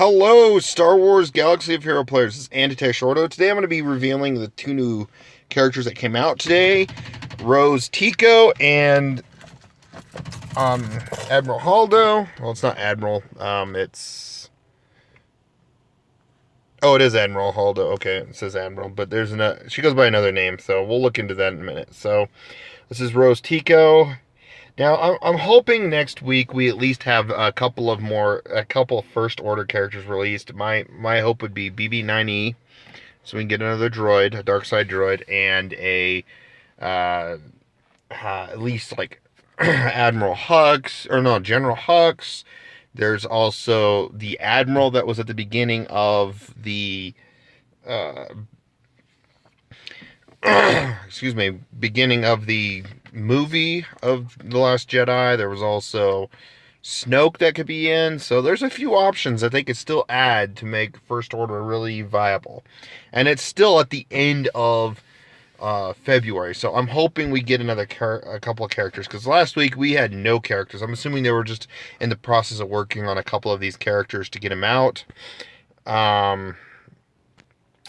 Hello, Star Wars Galaxy of Hero players. This is Holdo. Today I'm going to be revealing the two new characters that came out today. Tico and Admiral Holdo. Well, it's not Admiral. It is Admiral Holdo. Okay, it says Admiral, but she goes by another name, so we'll look into that in a minute. So this is Tico. Now, I'm hoping next week we at least have a couple of first order characters released. My hope would be BB-9E, so we can get another droid, a dark side droid, and at least like General Hux. There's also the Admiral that was at the beginning of the beginning of the movie of The Last Jedi. There was also Snoke that could be in. So there's a few options that they could still add to make First Order really viable. And it's still at the end of February. So I'm hoping we get a couple of characters. Because last week we had no characters. I'm assuming they were just in the process of working on a couple of these characters to get them out.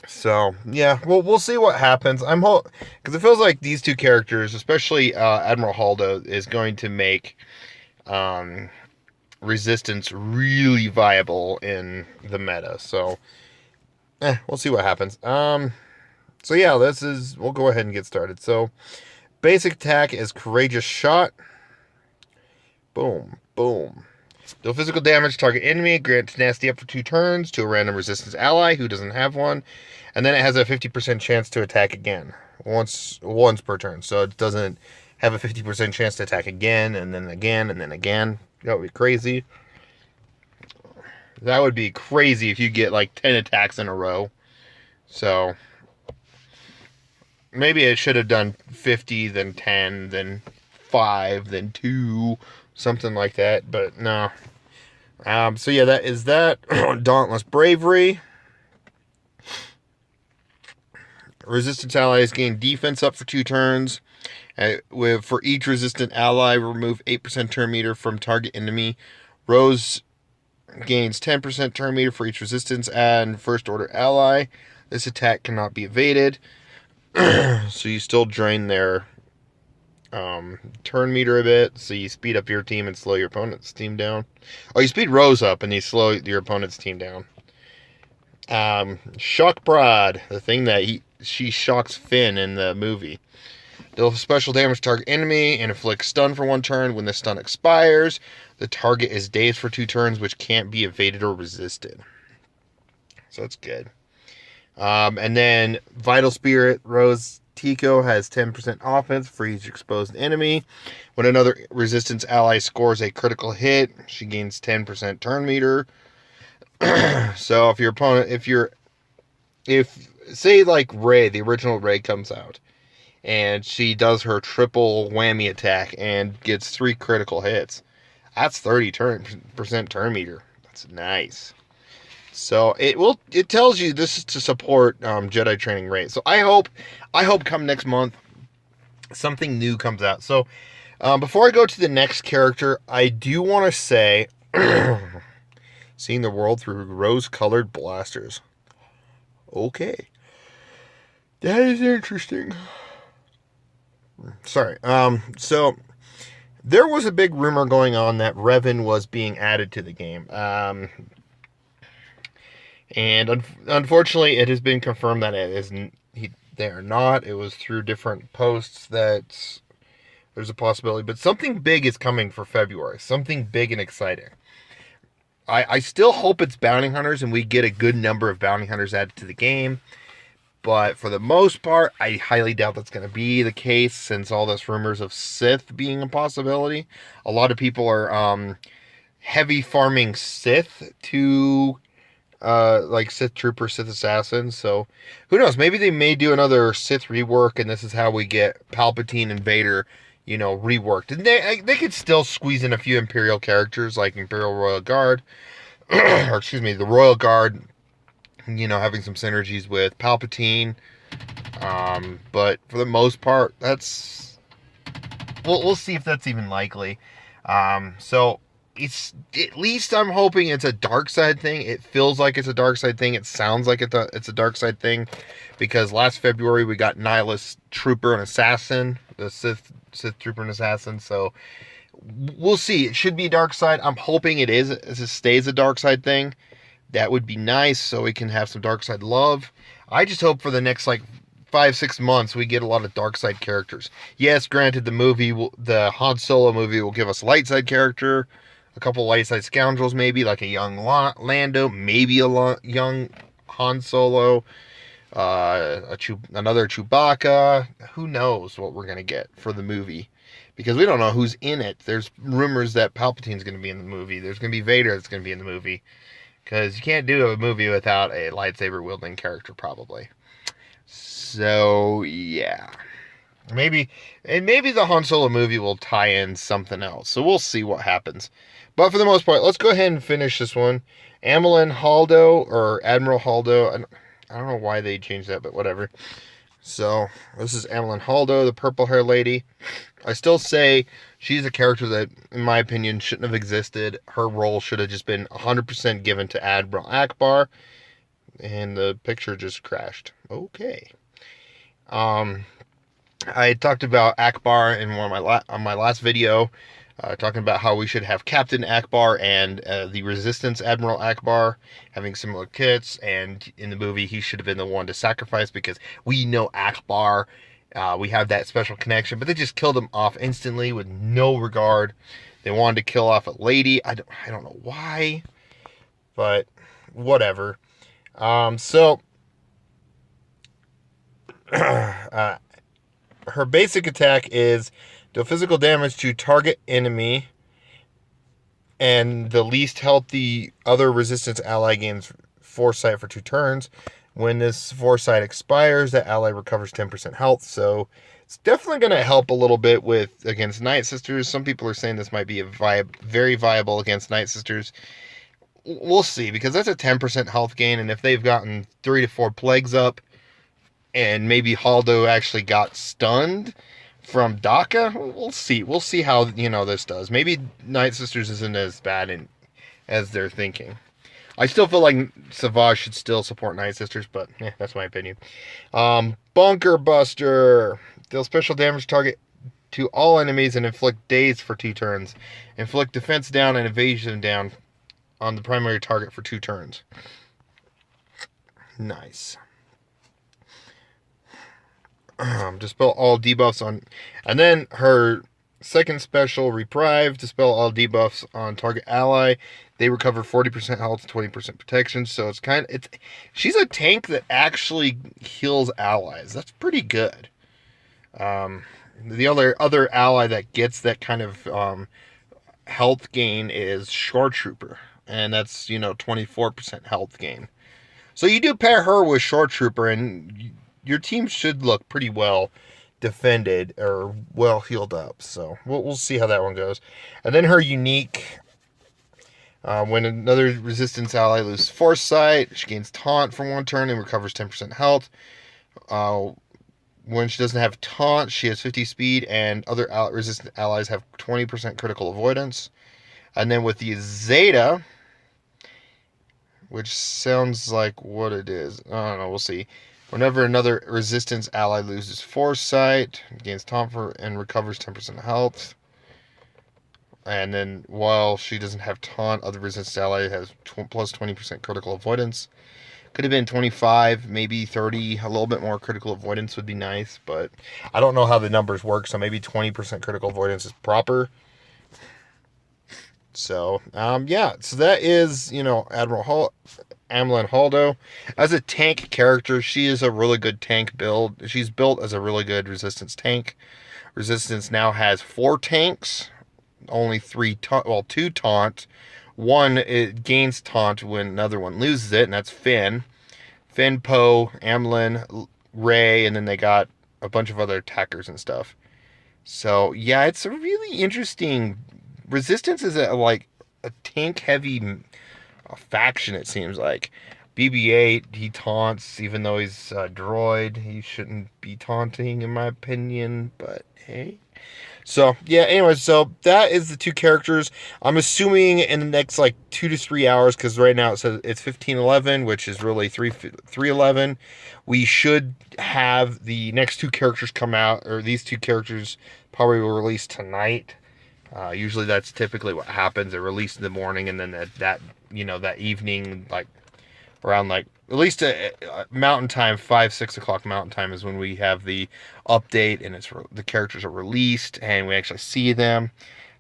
So yeah, we'll see what happens. Because it feels like these two characters, especially Admiral Holdo, is going to make Resistance really viable in the meta. So we'll see what happens. So yeah, we'll go ahead and get started. So basic attack is Courageous Shot. Boom, boom. Deal physical damage, target enemy, grant tenacity up for 2 turns to a random resistance ally who doesn't have one, and then it has a 50% chance to attack again, once per turn. So it doesn't have a 50% chance to attack again, and then again, and then again. That would be crazy. That would be crazy if you get like 10 attacks in a row. So maybe it should have done 50, then 10, then 5, then 2, something like that, but no. So yeah, that is that. Dauntless Bravery. Resistance allies gain defense up for 2 turns. For each resistant ally, remove 8% turn meter from target enemy. Rose gains 10% turn meter for each resistance and first order ally. This attack cannot be evaded. So you still drain their turn meter a bit, so you speed up your team and slow your opponent's team down. Oh, you speed Rose up and you slow your opponent's team down. Shock Brad, the thing that she shocks Finn in the movie. Deal special damage to target enemy and inflict stun for 1 turn. When the stun expires, the target is dazed for 2 turns, which can't be evaded or resisted. So that's good. And then Vital Spirit, Tico has 10% offense for each exposed enemy. When another resistance ally scores a critical hit, she gains 10% turn meter. So if your opponent, if say like Rey, the original Rey comes out, and she does her triple whammy attack and gets 3 critical hits, that's 30% turn meter. That's nice. So it tells you this is to support Jedi training Rey. So I hope come next month something new comes out. So before I go to the next character, I do want to say seeing the world through rose-colored blasters. Okay. That is interesting. Sorry. So there was a big rumor going on that Revan was being added to the game. And unfortunately, it has been confirmed that they are not. It was through different posts that there's a possibility. But something big is coming for February. Something big and exciting. I still hope it's bounty hunters and we get a good number of bounty hunters added to the game. But for the most part, I highly doubt that's going to be the case since all this rumors of Sith being a possibility. A lot of people are heavy farming Sith to like Sith Trooper, Sith Assassins. So who knows? Maybe they may do another Sith rework, and this is how we get Palpatine and Vader, reworked. And they could still squeeze in a few Imperial characters like Imperial Royal Guard, or excuse me, the Royal Guard. Having some synergies with Palpatine. But for the most part, we'll see if that's even likely. So it's at least I'm hoping it's a dark side thing. It feels like it's a dark side thing. It sounds like it's a dark side thing, because last February we got Nihilus Trooper and Assassin, the Sith Trooper and Assassin. So we'll see. It should be dark side. I'm hoping it is. It stays a dark side thing. That would be nice, so we can have some dark side love. I just hope for the next 5-6 months we get a lot of dark side characters. Yes, granted, the Han Solo movie will give us a light side character, a couple light side scoundrels, maybe like a young Lando, maybe a young Han Solo, another Chewbacca. Who knows what we're gonna get for the movie, because we don't know who's in it. There's rumors that Palpatine's gonna be in the movie. There's gonna be Vader that's gonna be in the movie, because you can't do a movie without a lightsaber wielding character, probably. So yeah, maybe the Han Solo movie will tie in something else. So we'll see what happens. But for the most part, let's go ahead and finish this one. Amilyn Holdo, or Admiral Holdo. I don't know why they changed that, but whatever. So this is Amilyn Holdo, the purple hair lady. I still say she's a character that, in my opinion, shouldn't have existed. Her role should have just been 100% given to Admiral Akbar. And the picture just crashed. Okay. I talked about Akbar in on my last video, talking about how we should have Captain Akbar and the Resistance Admiral Akbar having similar kits, and in the movie he should have been the one to sacrifice, because we know Akbar, we have that special connection, but they just killed him off instantly with no regard. They wanted to kill off a lady. I don't know why, but whatever. So her basic attack is deal physical damage to target enemy, and the least healthy other resistance ally gains foresight for 2 turns. When this foresight expires, that ally recovers 10% health. So it's definitely going to help a little bit against Night Sisters. Some people are saying this might be very viable against Night Sisters. We'll see, because that's a 10% health gain, and if they've gotten 3 to 4 plagues up, and maybe Holdo actually got stunned from Daka, we'll see. We'll see how this does. Maybe Night Sisters isn't as bad as they're thinking. I still feel like SWGOH should still support Night Sisters, but that's my opinion. Bunker Buster. Deal special damage target to all enemies and inflict daze for 2 turns. Inflict defense down and evasion down on the primary target for 2 turns. Nice. Dispel all debuffs on, and then her second special, Reprieve, dispel all debuffs on target ally. They recover 40% health, 20% protection. So she's a tank that actually heals allies. That's pretty good. The other ally that gets that kind of health gain is Shore Trooper, and that's 24% health gain. So you do pair her with Shore Trooper, and your team should look pretty well defended or well healed up. So we'll see how that one goes. And then her unique, when another resistance ally loses foresight, she gains taunt for 1 turn and recovers 10% health. When she doesn't have taunt, she has 50 speed, and other resistant allies have 20% critical avoidance. And then with the Zeta, which sounds like what it is, I don't know, we'll see. Whenever another resistance ally loses foresight, gains taunt and recovers 10% health. And then while she doesn't have taunt, other resistance ally has plus 20% critical avoidance. Could have been 25, maybe 30. A little bit more critical avoidance would be nice, but I don't know how the numbers work, so maybe 20% critical avoidance is proper. So, yeah. So that is, Amilyn Holdo. As a tank character, she is a really good tank build. She's built as a really good resistance tank. Resistance now has 4 tanks, only 2 taunt. One, it gains taunt when another one loses it, and that's Finn, Poe, Amilyn, Rey, and then they got a bunch of other attackers and stuff. So yeah, it's a really interesting. Resistance is a tank-heavy faction, it seems like. BB-8, he taunts, even though he's a droid. He shouldn't be taunting, in my opinion, but hey. So, yeah, anyways, so that is the two characters. I'm assuming in the next, like, 2 to 3 hours, because right now it says it's 15:11, which is really 3:11. We should have the next two characters come out, or these two characters probably will release tonight. Usually that's typically what happens. They're released in the morning, and then that evening, like, around, like, at least mountain time, 5-6 o'clock mountain time is when we have the update, and the characters are released and we actually see them.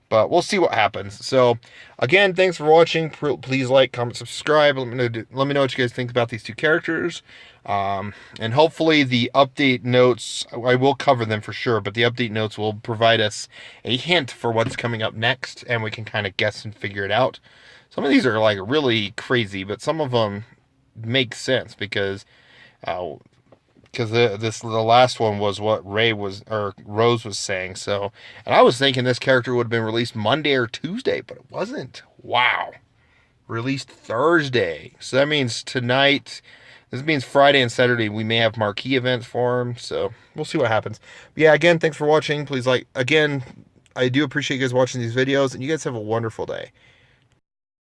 But we'll see what happens. So again, thanks for watching. Please like, comment, subscribe. Let me know what you guys think about these two characters. And hopefully the update notes, I will cover them for sure, but the update notes will provide us a hint for what's coming up next, and we can kind of guess and figure it out. Some of these are like really crazy, but some of them make sense because the last one was what Rose was saying. So, and I was thinking this character would have been released Monday or Tuesday, but it wasn't. Wow, released Thursday. So that means tonight. This means Friday and Saturday we may have marquee events for him. So we'll see what happens. But yeah, again, thanks for watching. Please like. Again, I do appreciate you guys watching these videos, and you guys have a wonderful day.